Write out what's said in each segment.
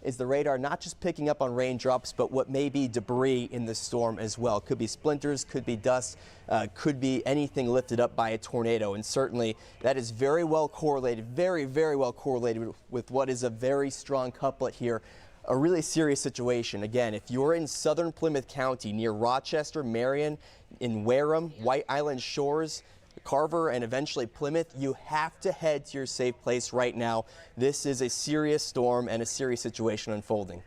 is the radar not just picking up on raindrops, but what may be debris in the storm as well. Could be splinters, could be dust, could be anything lifted up by a tornado. And certainly that is very well correlated, very well correlated with what is a very strong couplet here. A really serious situation. Again, if you're in southern Plymouth County near Rochester, Marion, in Wareham, White Island Shores, Carver, and eventually Plymouth, you have to head to your safe place right now. This is a serious storm and a serious situation unfolding.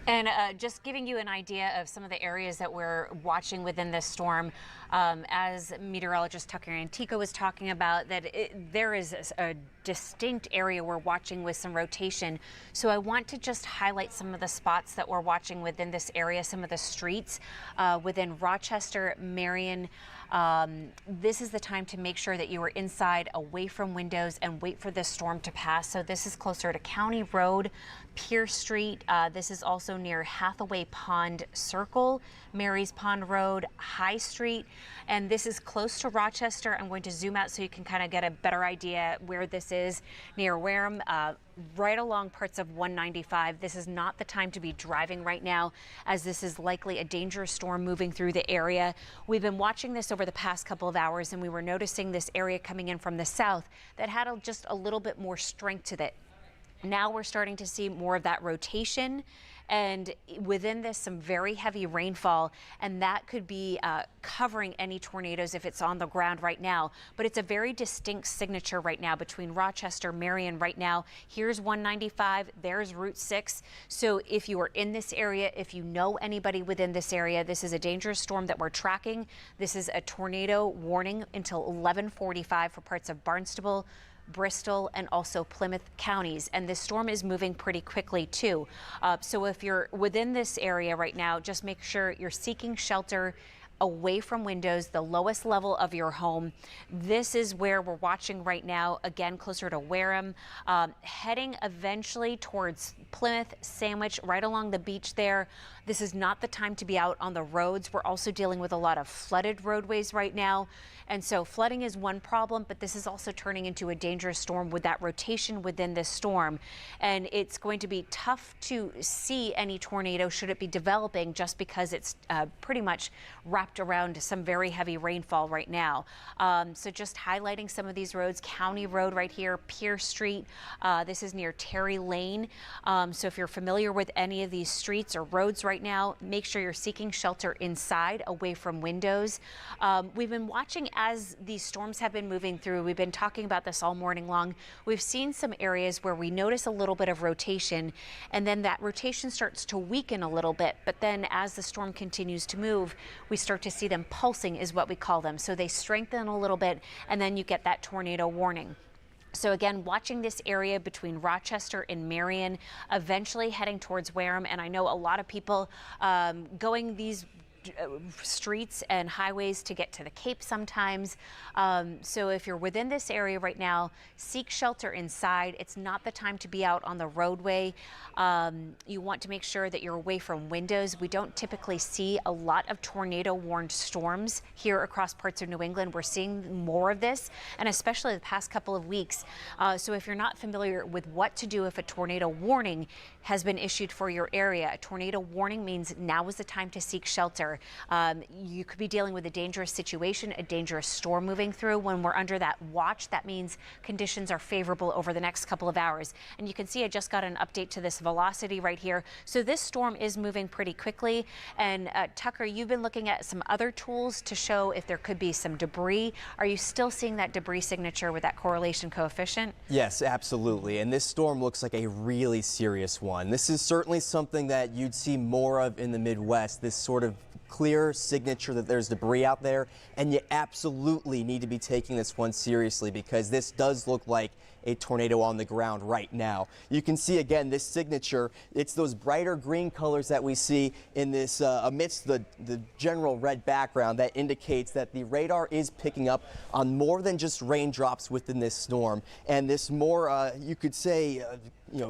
And just giving you an idea of some of the areas that we're watching within this storm, as meteorologist Tucker Antico was talking about, that there is a distinct area we're watching with some rotation. So I want to just highlight some of the spots that we're watching within this area, some of the streets within Rochester, Marion. This is the time to make sure that you are inside, away from windows, and wait for this storm to pass. So this is closer to County Road, Pierce Street. This is also near Hathaway Pond Circle, Mary's Pond Road, High Street. And this is close to Rochester. I'm going to zoom out so you can kind of get a better idea where this is, near Wareham, right along parts of 195. This is not the time to be driving right now, as this is likely a dangerous storm moving through the area. We've been watching this over the past couple of hours, and we were noticing this area coming in from the south that had just a little bit more strength to it. Now we're starting to see more of that rotation, and within this some very heavy rainfall, and that could be covering any tornadoes if it's on the ground right now. But it's a very distinct signature right now between Rochester, Marion right now. Here's 195, there's Route 6. So if you are in this area, if you know anybody within this area, this is a dangerous storm that we're tracking. This is a tornado warning until 11:45 for parts of Barnstable, Bristol, and also Plymouth counties. And this storm is moving pretty quickly too. So if you're within this area right now, just make sure you're seeking shelter away from windows, the lowest level of your home. This is where we're watching right now, again, closer to Wareham, heading eventually towards Plymouth, Sandwich, right along the beach there. This is not the time to be out on the roads. We're also dealing with a lot of flooded roadways right now. And so flooding is one problem, but this is also turning into a dangerous storm with that rotation within this storm. And it's going to be tough to see any tornado should it be developing, just because it's pretty much wrapped around some very heavy rainfall right now. So just highlighting some of these roads: County Road right here, Pierce Street. This is near Terry Lane. So if you're familiar with any of these streets or roads right now, make sure you're seeking shelter inside, away from windows. We've been watching as these storms have been moving through. We've been talking about this all morning long. We've seen some areas where we notice a little bit of rotation, and then that rotation starts to weaken a little bit. But then as the storm continues to move, we start to see them pulsing, is what we call them. So they strengthen a little bit, and then you get that tornado warning. So again, watching this area between Rochester and Marion, eventually heading towards Wareham. And I know a lot of people going these streets and highways to get to the Cape sometimes. So if you're within this area right now, seek shelter inside. It's not the time to be out on the roadway. You want to make sure that you're away from windows. We don't typically see a lot of tornado-warned storms here across parts of New England. We're seeing more of this, and especially the past couple of weeks. So if you're not familiar with what to do if a tornado warning has been issued for your area, a tornado warning means now is the time to seek shelter. You could be dealing with a dangerous situation, a dangerous storm moving through. When we're under that watch, that means conditions are favorable over the next couple of hours. And you can see I just got an update to this velocity right here. So this storm is moving pretty quickly. And Tucker, you've been looking at some other tools to show if there could be some debris. Are you still seeing that debris signature with that correlation coefficient? Yes, absolutely. And this storm looks like a really serious one. This is certainly something that you'd see more of in the Midwest, this sort of clear signature that there's debris out there, and you absolutely need to be taking this one seriously, because this does look like a tornado on the ground right now. You can see again this signature. It's those brighter green colors that we see in this amidst the general red background that indicates that the radar is picking up on more than just raindrops within this storm, and this more you could say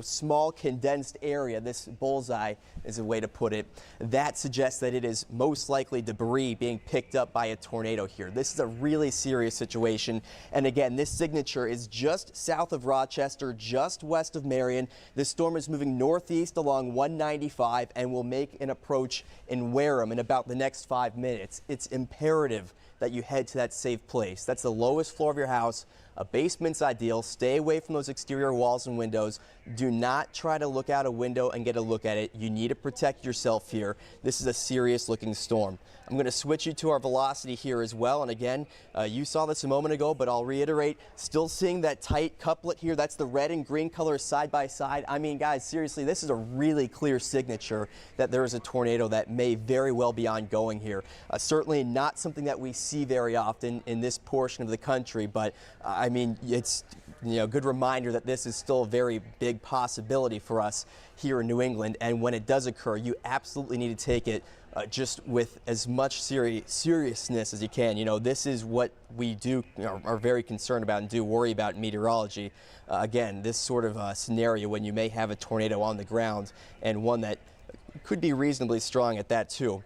small condensed area, this bullseye is a way to put it, that suggests that it is most likely debris being picked up by a tornado here. This is a really serious situation, and again, this signature is just south south of Rochester, just west of Marion. This storm is moving northeast along 195 and will make an approach in Wareham in about the next 5 minutes. It's imperative that you head to that safe place. That's the lowest floor of your house. A basement's ideal. Stay away from those exterior walls and windows. Do not try to look out a window and get a look at it. You need to protect yourself here. This is a serious looking storm. I'm going to switch you to our velocity here as well. And again, you saw this a moment ago, but I'll reiterate, still seeing that tight couplet here. That's the red and green colors side by side. I mean, guys, seriously, this is a really clear signature that there is a tornado that may very well be ongoing here. Certainly not something that we see very often in this portion of the country, but I mean, it's a good reminder that this is still a very big possibility for us here in New England. And when it does occur, you absolutely need to take it just with as much seriousness as you can. You know, this is what we are very concerned about and do worry about in meteorology. Again, this sort of scenario when you may have a tornado on the ground, and one that could be reasonably strong at that too.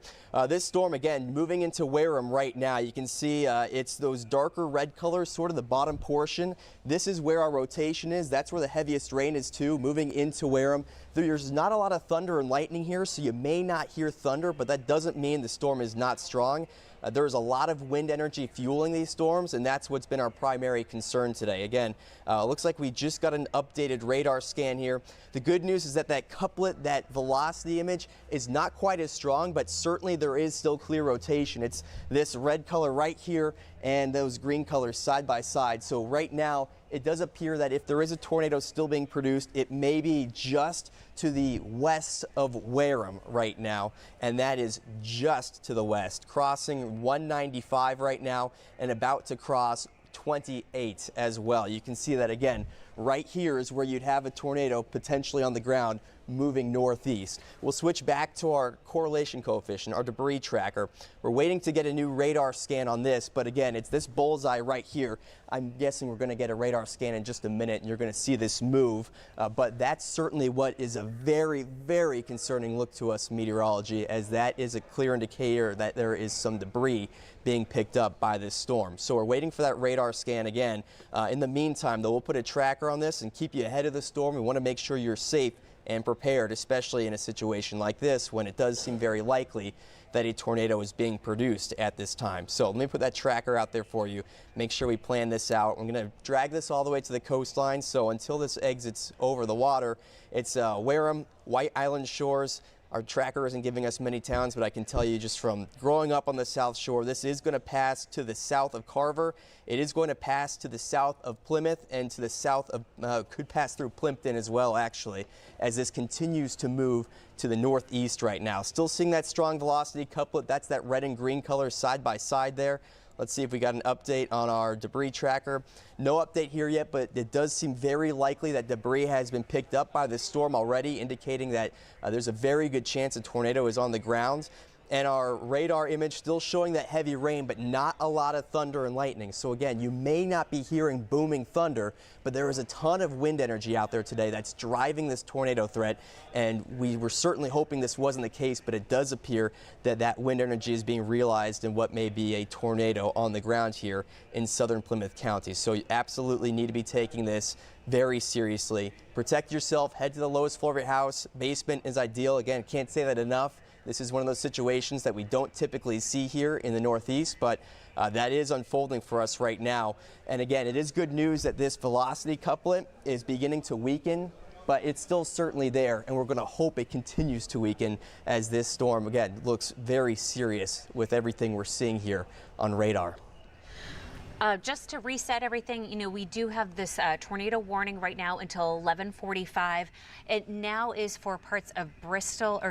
This storm, again, moving into Wareham right now. You can see it's those darker red colors, sort of the bottom portion. This is where our rotation is. That's where the heaviest rain is too, moving into Wareham. There's not a lot of thunder and lightning here, so you may not hear thunder, but that doesn't mean the storm is not strong. There's a lot of wind energy fueling these storms, and that's what's been our primary concern today. Again, looks like we just got an updated radar scan here. The good news is that that couplet, that velocity image, is not quite as strong, but certainly there is still clear rotation. It's this red color right here and those green colors side by side. So right now, it does appear that if there is a tornado still being produced, it may be just to the west of Wareham right now, and that is just to the west, crossing 195 right now and about to cross 28 as well. You can see that again. Right here is where you'd have a tornado potentially on the ground moving northeast. We'll switch back to our correlation coefficient, our debris tracker. We're waiting to get a new radar scan on this, but again, it's this bullseye right here. I'm guessing we're going to get a radar scan in just a minute and you're going to see this move, but that's certainly what is a very, very concerning look to us meteorology, as that is a clear indicator that there is some debris being picked up by this storm. So we're waiting for that radar scan again. In the meantime, though, we'll put a tracker on this and keep you ahead of the storm. We want to make sure you're safe and prepared, especially in a situation like this when it does seem very likely that a tornado is being produced at this time. So let me put that tracker out there for you. Make sure we plan this out. I'm going to drag this all the way to the coastline. So until this exits over the water, it's Wareham, White Island shores. Our tracker isn't giving us many towns, but I can tell you just from growing up on the South Shore, this is going to pass to the south of Carver. It is going to pass to the south of Plymouth and to the south of, could pass through Plimpton as well, actually, as this continues to move to the northeast right now. Still seeing that strong velocity couplet. That's that red and green color side by side there. Let's see if we got an update on our debris tracker. No update here yet, but it does seem very likely that debris has been picked up by this storm already, indicating that there's a very good chance a tornado is on the ground. And our radar image still showing that heavy rain, but not a lot of thunder and lightning. So again, you may not be hearing booming thunder, but there is a ton of wind energy out there today that's driving this tornado threat. And we were certainly hoping this wasn't the case, but it does appear that that wind energy is being realized in what may be a tornado on the ground here in southern Plymouth County. So you absolutely need to be taking this very seriously. Protect yourself, head to the lowest floor of your house. Basement is ideal. Again, can't say that enough. This is one of those situations that we don't typically see here in the Northeast, but that is unfolding for us right now. And again, it is good news that this velocity couplet is beginning to weaken, but it's still certainly there, and we're going to hope it continues to weaken as this storm, again, looks very serious with everything we're seeing here on radar. Just to reset everything, you know, we do have this tornado warning right now until 11:45. It now is for parts of Bristol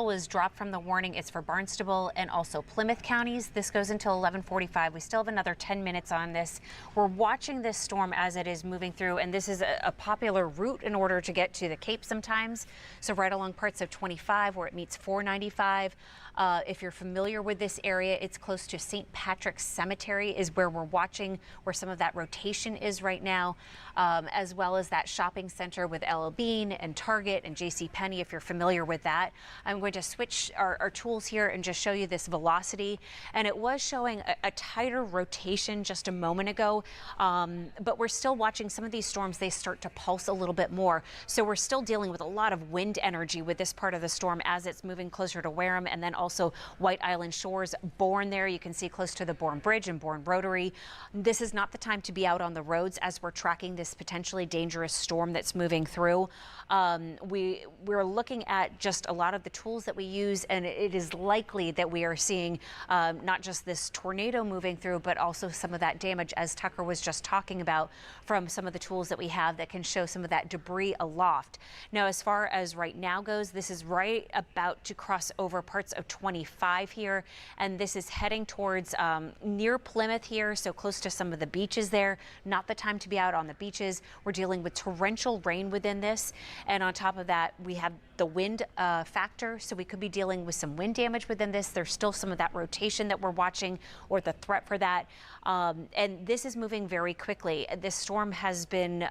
was dropped from the warning. It's for Barnstable and also Plymouth counties. This goes until 11:45. We still have another 10 minutes on this. We're watching this storm as it is moving through, and this is a popular route in order to get to the Cape sometimes. So right along parts of 25 where it meets 495. If you're familiar with this area, it's close to St. Patrick's Cemetery is where we're we're watching where some of that rotation is right now, as well as that shopping center with LL Bean and Target and JCPenney, if you're familiar with that. I'm going to switch our tools here and just show you this velocity. And it was showing a tighter rotation just a moment ago, but we're still watching some of these storms. They start to pulse a little bit more. So we're still dealing with a lot of wind energy with this part of the storm as it's moving closer to Wareham, and then also White Island Shores. Bourne there, you can see close to the Bourne Bridge and Bourne Rotary. This is not the time to be out on the roads as we're tracking this potentially dangerous storm that's moving through. We're looking at just a lot of the tools that we use, and it is likely that we are seeing not just this tornado moving through, but also some of that damage, as Tucker was just talking about, from some of the tools that we have that can show some of that debris aloft. Now, as far as right now goes, this is right about to cross over parts of 25 here, and this is heading towards near Plymouth here, so close to some of the beaches there. Not the time to be out on the beaches. We're dealing with torrential rain within this, and on top of that, we have the wind factor, so we could be dealing with some wind damage within this. There's still some of that rotation that we're watching, or the threat for that, and this is moving very quickly. This storm has been,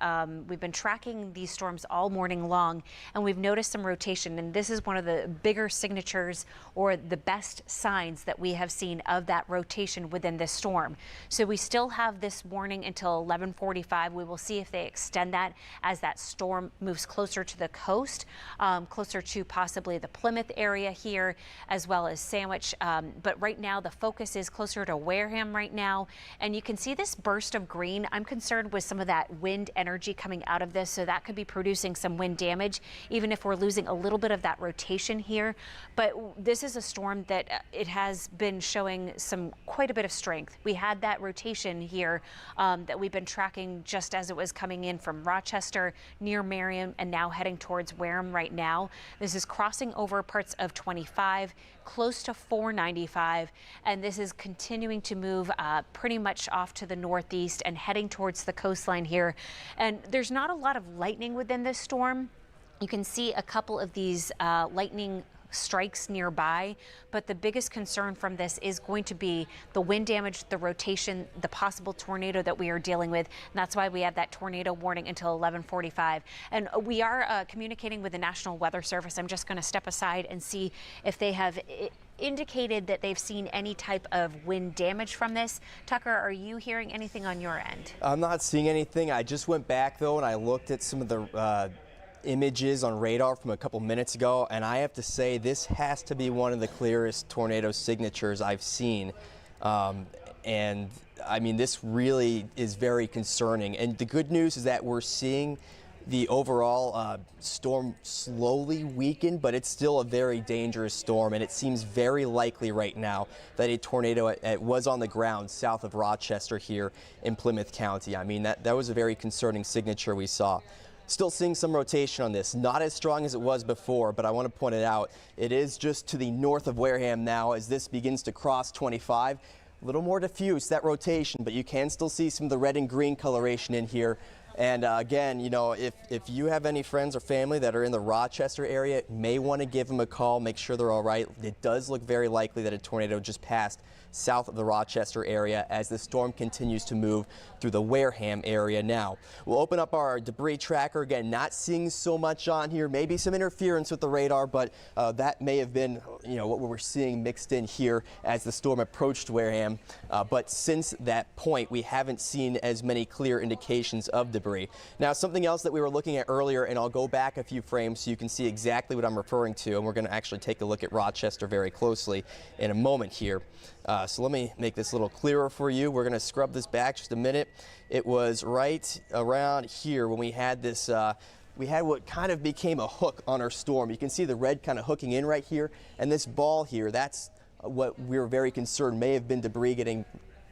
we've been tracking these storms all morning long, and we've noticed some rotation, and this is one of the bigger signatures or the best signs that we have seen of that rotation within this storm. So we still have this warning until 11:45. We will see if they extend that as that storm moves closer to the coast, closer to possibly the Plymouth area here, as well as Sandwich. But right now the focus is closer to Wareham right now, and you can see this burst of green. I'm concerned with some of that wind energy coming out of this, so that could be producing some wind damage, even if we're losing a little bit of that rotation here. But this is a storm that it has been showing quite a bit of strength. We had that rotation here that we've been tracking just as it was coming in from Rochester near Marion and now heading towards Wareham right now. This is crossing over parts of 25, close to 495, and this is continuing to move pretty much off to the northeast and heading towards the coastline here. And there's not a lot of lightning within this storm. You can see a couple of these lightning strikes nearby, but the biggest concern from this is going to be the wind damage, the rotation, the possible tornado that we are dealing with, and that's why we have that tornado warning until 11:45. And we are communicating with the National Weather Service. I'm just going to step aside and see if they have indicated that they've seen any type of wind damage from this. Tucker, are you hearing anything on your end? I'm not seeing anything. I just went back though and I looked at some of the images on radar from a couple minutes ago, and I have to say this has to be one of the clearest tornado signatures I've seen. And I mean, this really is very concerning. And the good news is that we're seeing the overall storm slowly weaken, but it's still a very dangerous storm, and it seems very likely right now that a tornado was on the ground south of Rochester here in Plymouth County. I mean, that was a very concerning signature we saw. Still seeing some rotation on this, not as strong as it was before, but I want to point it out. It is just to the north of Wareham now as this begins to cross 25. A little more diffuse, that rotation, but you can still see some of the red and green coloration in here. And again, you know, if you have any friends or family that are in the Rochester area, may want to give them a call, make sure they're all right. It does look very likely that a tornado just passed south of the Rochester area as the storm continues to move through the Wareham area now. We'll open up our debris tracker. Again, not seeing so much on here, maybe some interference with the radar, but that may have been, you know, what we're seeing mixed in here as the storm approached Wareham. But since that point, we haven't seen as many clear indications of debris. Now, something else that we were looking at earlier, and I'll go back a few frames so you can see exactly what I'm referring to, and we're going to actually take a look at Rochester very closely in a moment here. So let me make this a little clearer for you. We're going to scrub this back just a minute. It was right around here when we had this, we had what kind of became a hook on our storm. You can see the red kind of hooking in right here, and this ball here, that's what we were very concerned may have been debris getting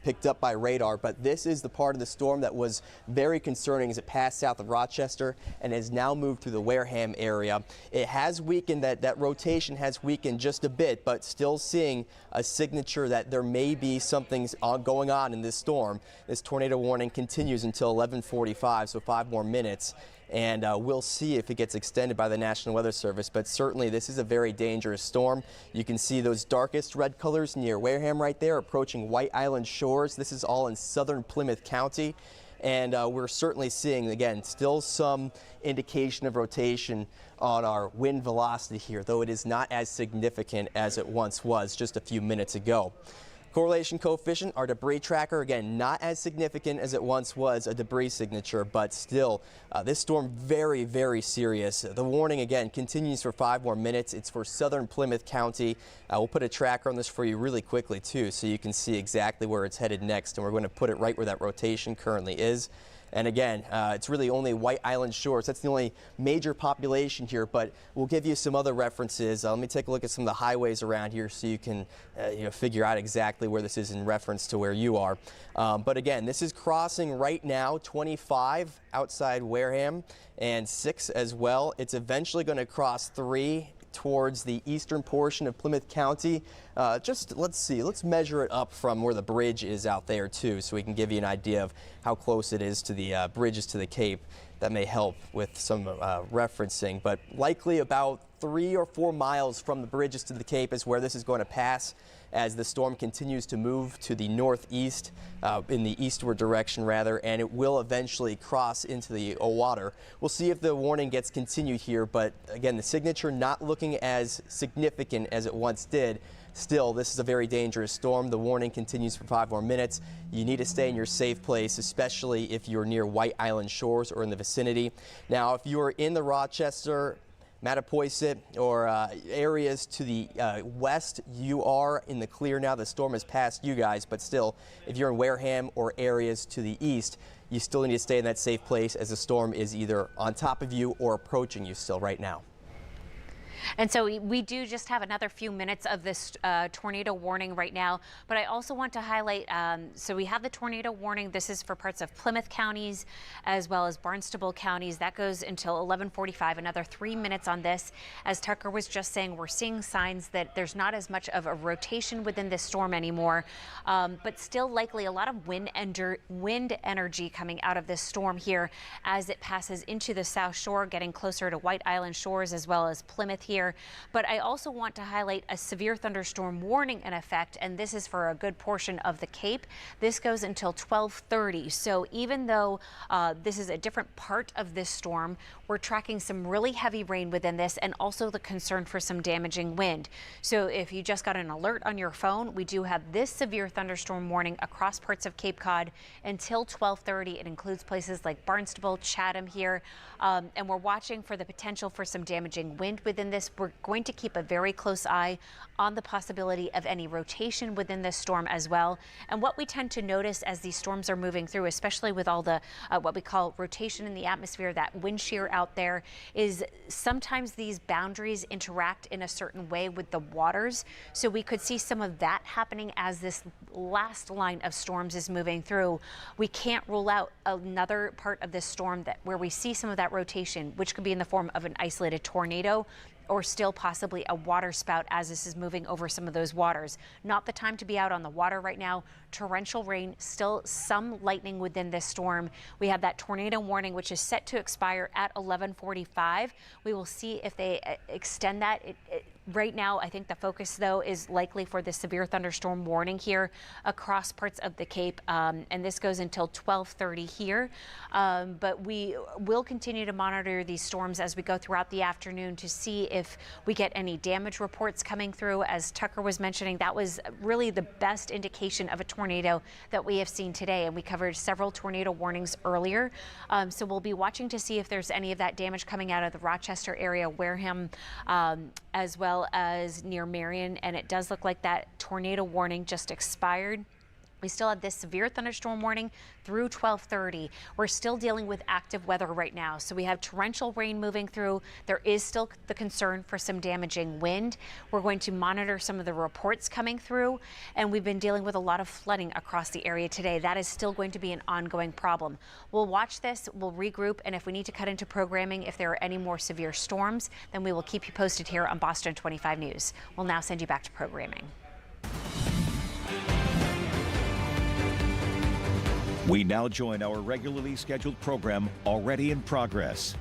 picked up by radar, but this is the part of the storm that was very concerning as it passed south of Rochester and has now moved through the Wareham area. It has weakened, that rotation has weakened just a bit, but still seeing a signature that there may be something going on in this storm. This tornado warning continues until 11:45, so 5 more minutes. and we'll see if it gets extended by the National Weather Service. But certainly this is a very dangerous storm. You can see those darkest red colors near Wareham right there, approaching White Island shores. This is all in southern Plymouth County. And we're certainly seeing, again, still some indication of rotation on our wind velocity here, though it is not as significant as it once was just a few minutes ago. Correlation coefficient, our debris tracker, again, not as significant as it once was a debris signature, but still, this storm very, very serious. The warning, again, continues for 5 more minutes. It's for southern Plymouth County. We'll put a tracker on this for you really quickly, too, so you can see exactly where it's headed next, and we're going to put it right where that rotation currently is. And again, it's really only White Island shores. That's the only major population here, but we'll give you some other references. Let me take a look at some of the highways around here so you can figure out exactly where this is in reference to where you are. But again, this is crossing right now 25 outside Wareham and 6 as well. It's eventually going to cross 3 towards the eastern portion of Plymouth County. Let's measure it up from where the bridge is out there too, so we can give you an idea of how close it is to the bridges to the Cape. That may help with some referencing, but likely about 3 or 4 miles from the bridges to the Cape is where this is going to pass as the storm continues to move to the northeast, in the eastward direction rather, and it will eventually cross into the water. We'll see if the warning gets continued here, but again, the signature not looking as significant as it once did. Still, this is a very dangerous storm. The warning continues for 5 more minutes. You need to stay in your safe place, especially if you're near White Island shores or in the vicinity. Now, if you are in the Rochester, Mattapoisett, or areas to the west, you are in the clear now. The storm has passed you guys, but still, if you're in Wareham or areas to the east, you still need to stay in that safe place as the storm is either on top of you or approaching you still right now. And so we do just have another few minutes of this tornado warning right now, but I also want to highlight, so we have the tornado warning. This is for parts of Plymouth counties as well as Barnstable counties. That goes until 11:45, another 3 minutes on this. As Tucker was just saying, we're seeing signs that there's not as much of a rotation within this storm anymore, but still likely a lot of wind energy coming out of this storm here as it passes into the South Shore, getting closer to White Island shores as well as Plymouth here. But I also want to highlight a severe thunderstorm warning in effect, and this is for a good portion of the Cape. This goes until 12:30. So even though this is a different part of this storm, we're tracking some really heavy rain within this and also the concern for some damaging wind. So if you just got an alert on your phone, we do have this severe thunderstorm warning across parts of Cape Cod until 12:30. It includes places like Barnstable, Chatham here, and we're watching for the potential for some damaging wind within this. We're going to keep a very close eye on the possibility of any rotation within this storm as well. And what we tend to notice as these storms are moving through, especially with all the what we call rotation in the atmosphere, that wind shear out there, is sometimes these boundaries interact in a certain way with the waters. So we could see some of that happening as this last line of storms is moving through. We can't rule out another part of this storm where we see some of that rotation, which could be in the form of an isolated tornado or still possibly a water spout as this is moving over some of those waters. Not the time to be out on the water right now. Torrential rain, still some lightning within this storm. We have that tornado warning, which is set to expire at 11:45. We will see if they extend that. Right now, I think the focus, though, is likely for the severe thunderstorm warning here across parts of the Cape, and this goes until 12:30 here. But we will continue to monitor these storms as we go throughout the afternoon to see if we get any damage reports coming through. As Tucker was mentioning, that was really the best indication of a tornado that we have seen today, and we covered several tornado warnings earlier. So we'll be watching to see if there's any of that damage coming out of the Rochester area, Wareham, as well as near Marion, and it does look like that tornado warning just expired. We still have this severe thunderstorm warning through 12:30. We're still dealing with active weather right now. So we have torrential rain moving through. There is still the concern for some damaging wind. We're going to monitor some of the reports coming through, and we've been dealing with a lot of flooding across the area today. That is still going to be an ongoing problem. We'll watch this, we'll regroup, and if we need to cut into programming, if there are any more severe storms, then we will keep you posted here on Boston 25 News. We'll now send you back to programming. We now join our regularly scheduled program already in progress.